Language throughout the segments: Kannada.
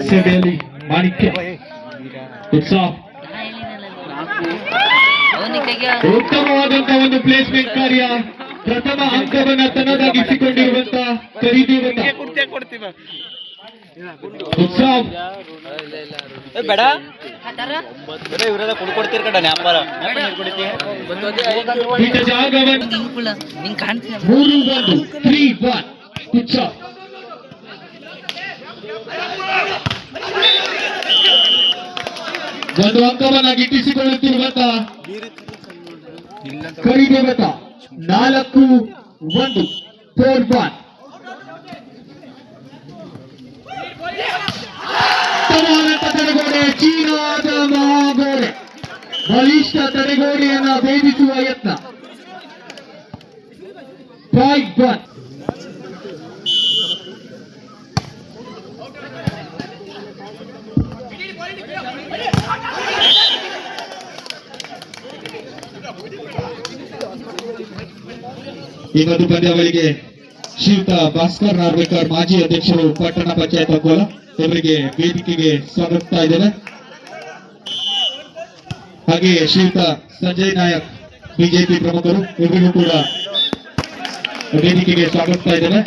ಸಿಡಿಯಲ್ಲಿ ಮಾಣಿಕ್ಯ ಉತ್ಸಾಹ ಉತ್ತಮವಾದಂತಹ ಒಂದು ಪ್ಲೇಸ್ಮೆಂಟ್ ಕಾರ್ಯ ಪ್ರಥಮ ಅಂಕವನ್ನು ತನ್ನದಾಗಿಸಿಕೊಂಡಿರುವಂತಹ ಕರಿದೇವತ ಉತ್ಸಾಹ ಬೇಡ ಇವರೆಲ್ಲ ಕುಡ್ಕೊಡ್ತೀರ ಕಡ ನ್ಯಾಪಾರ ಜಾಗವನ್ನು 3-1 3-1 ಉತ್ಸಾಹ ಒಂದು ಅಂಕವನ್ನು ಗಿಟ್ಟಿಸಿಕೊಳ್ಳುತ್ತಿರುವಂತಹ ಕರಿದೇವತ 4-1 4-1 ತಡೆಗೋಡೆ ಚೀನಾದ ಮಹಾಗೋಡೆ ಬಲಿಷ್ಠ ತಡೆಗೋಡೆಯನ್ನ ಭೇದಿಸುವ ಯತ್ನ 5-1 ಈ ಒಂದು ಪಂದ್ಯಾವಳಿಗೆ ಶ್ರೀಯುತ ಭಾಸ್ಕರ್ ನಾರ್ವೇಕರ್ ಮಾಜಿ ಅಧ್ಯಕ್ಷರು ಪಟ್ಟಣ ಪಂಚಾಯತ್ ಅಂಕೋಲ ಇವರಿಗೆ ವೇದಿಕೆಗೆ ಸ್ವಾಗತಿಸ್ತಾ ಇದ್ದೇವೆ. ಹಾಗೆ ಶ್ರೀಯುತ ಸಂಜಯ್ ನಾಯಕ್ ಬಿಜೆಪಿ ಪ್ರಮುಖರು ಇವರಿಗೂ ಕೂಡ ವೇದಿಕೆಗೆ ಸ್ವಾಗತಿಸ್ತಾ ಇದ್ದೇವೆ.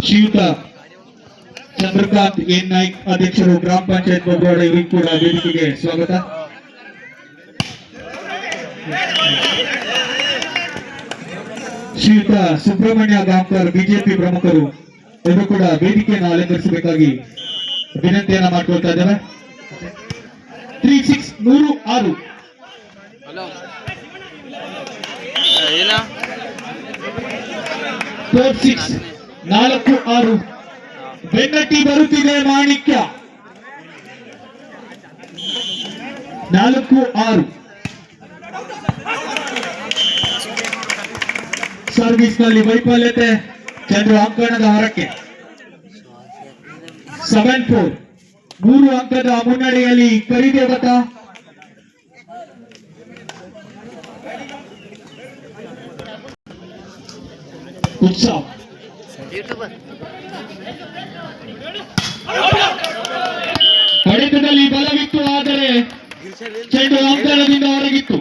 ಶ್ರೀಯುತ ಚಂದ್ರಕಾಂತ್ ಎನ್ ನಾಯ್ಕ್ ಅಧ್ಯಕ್ಷರು ಗ್ರಾಮ ಪಂಚಾಯತ್ ಬೊಬ್ಬವಾಡ ಇವರಿಗೂ ಕೂಡ ವೇದಿಕೆಗೆ ಸ್ವಾಗತ. ಶ್ರೀಯುತ ಸುಬ್ರಹ್ಮಣ್ಯ ಗಾಂವ್ಕರ್ ಬಿಜೆಪಿ ಪ್ರಮುಖರು ಇವರು ಕೂಡ ವೇದಿಕೆಯನ್ನು ಅಲಂಕರಿಸಬೇಕಾಗಿ ವಿನಂತಿಯನ್ನ ಮಾಡಿಕೊಳ್ತಾ ಇದ್ದೇವೆ. 3-6 4-6 ಬೆನ್ನಟ್ಟಿ ಬರುತ್ತಿದೆ ಮಾಣಿಕ್ಯ 4-6 ಸರ್ವಿಸ್ ನಲ್ಲಿ ವೈಫಲ್ಯತೆ ಚಂದ್ರು ಅಂಕಣದ ಹೊರಕ್ಕೆ 7-4 3 ಅಂಕದ ಮುನ್ನಡೆಯಲ್ಲಿ ಕರಿದೇವತ ಉತ್ಸಾಹ ಹೊಡೆತದಲ್ಲಿ ಬಲವಿತ್ತು ಆದರೆ ಚೆಂಡು ಅಂಕಣದಿಂದ ಹೊರಗಿತ್ತು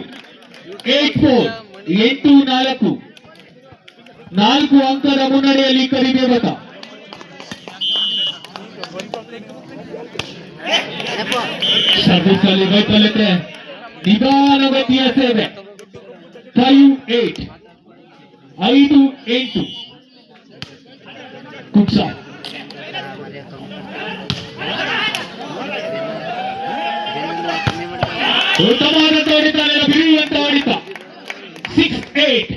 8-4 4 ಅಂಕದ ಮುನ್ನಡೆಯಲ್ಲಿ ಕರಿದೇವತ ಸರ್ವಿಸ್ ನಲ್ಲಿ ವೈಫಲ್ಯತೆ ನಿಧಾನಗತಿಯ ಸೇವೆ 5-8 5-8 ಕುಟ್ಸ ಉತ್ತಮವಾದ ಹೊಡಿತ ಬಿಡುವಂತ ಹೊಡಿತ 6-8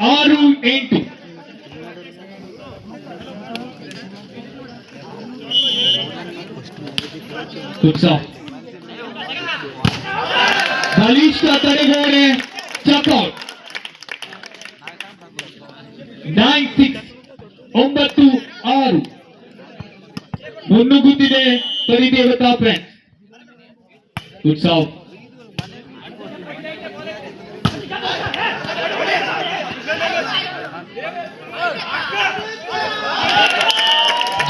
6-8 ಬಲಿಷ್ಠ ತಡೆಗೋಡೆ ಚಕ್ಔಟ್ 9-6 ಮುನ್ನುಗ್ಗುತ್ತಿದೆ ಕರಿದೇವತಾ ಫ್ರೆಂಡ್ಸ್. ಉತ್ಸವ್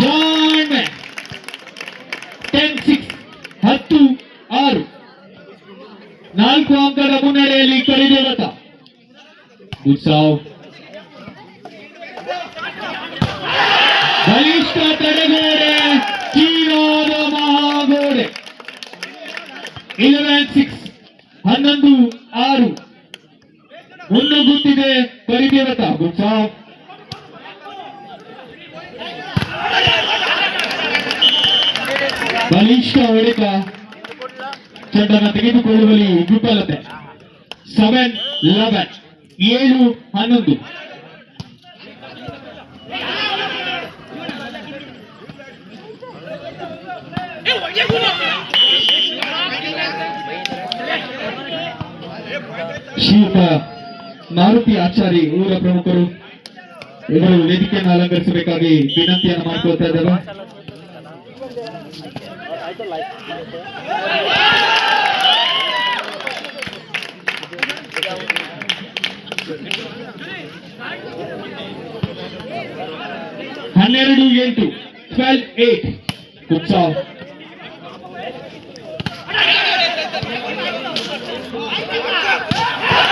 ಜಾನ್ 10-6 10-6 4 ಅಂಕದ ಮುನ್ನಡೆಯಲ್ಲಿ ಕರಿದೇವತ. ಉತ್ಸವ್ ಬಲಿಷ್ಠ ತಡೆಗೋಡೆ ಚೀನಾದ ಮಹಾಗೋಡೆ 11-6 11-6 ಮುನ್ನುಗ್ಗುತ್ತಿದೆ ಕರಿದೇವತ. ಉತ್ಸವ್ ಬಲಿಷ್ಠ ಹೊಡೆತ ಚೆಂಡನ್ನು ತೆಗೆದುಕೊಳ್ಳುವಲ್ಲಿ ವಿಫಲತೆ 7-11 7-11 ಶ್ರೀಯುತ ಮಾರುತಿ ಆಚಾರಿ ಊರ ಪ್ರಮುಖರು ಇವರು ವೇದಿಕೆಯನ್ನು ಅಲಂಕರಿಸಬೇಕಾಗಿ ವಿನಂತಿಯನ್ನು ಮಾಡಿಕೊಳ್ತಾ ಇದ್ದಾರೆ. 8 12-8 ಗುಡ್ ಸಾವ್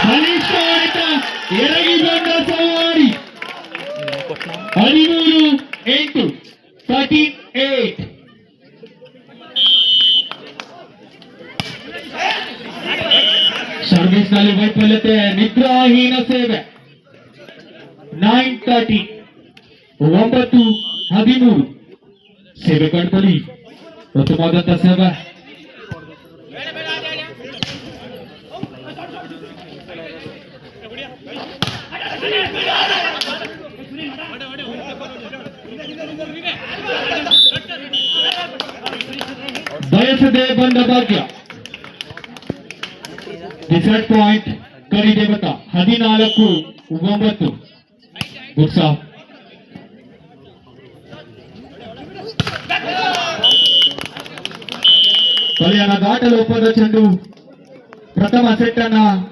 ಬಲಿಷ್ಠ ಹೊಡೆತ ಎರಗಿ ಬಂದ ಸವಾರಿ 13-8 13-8 ಸರ್ವಿಸ್ ನಲ್ಲಿ ವೈಫಲ್ಯತೆ ನಿದ್ರಾಹೀನ ಸೇವೆ 9-30 9-13 ಸೇವೆ ಕಣ್ತಳಿ ಉತ್ತಮವಾದಂತ ಸೇವೆ ಬಯಸದೆ ಬಂದ ಭಾಗ್ಯ ಡಿಸೈಡ್ ಪಾಯಿಂಟ್ ಕರಿ ದೇವತಾ 14-9 ಗುಡ್ ಸಾವ್ ಕಲ್ಯಾಣ ದಾಟಲು ಒಪ್ಪದ ಚೆಂಡು ಪ್ರಥಮ ಸೆಟ್ ಅನ್ನ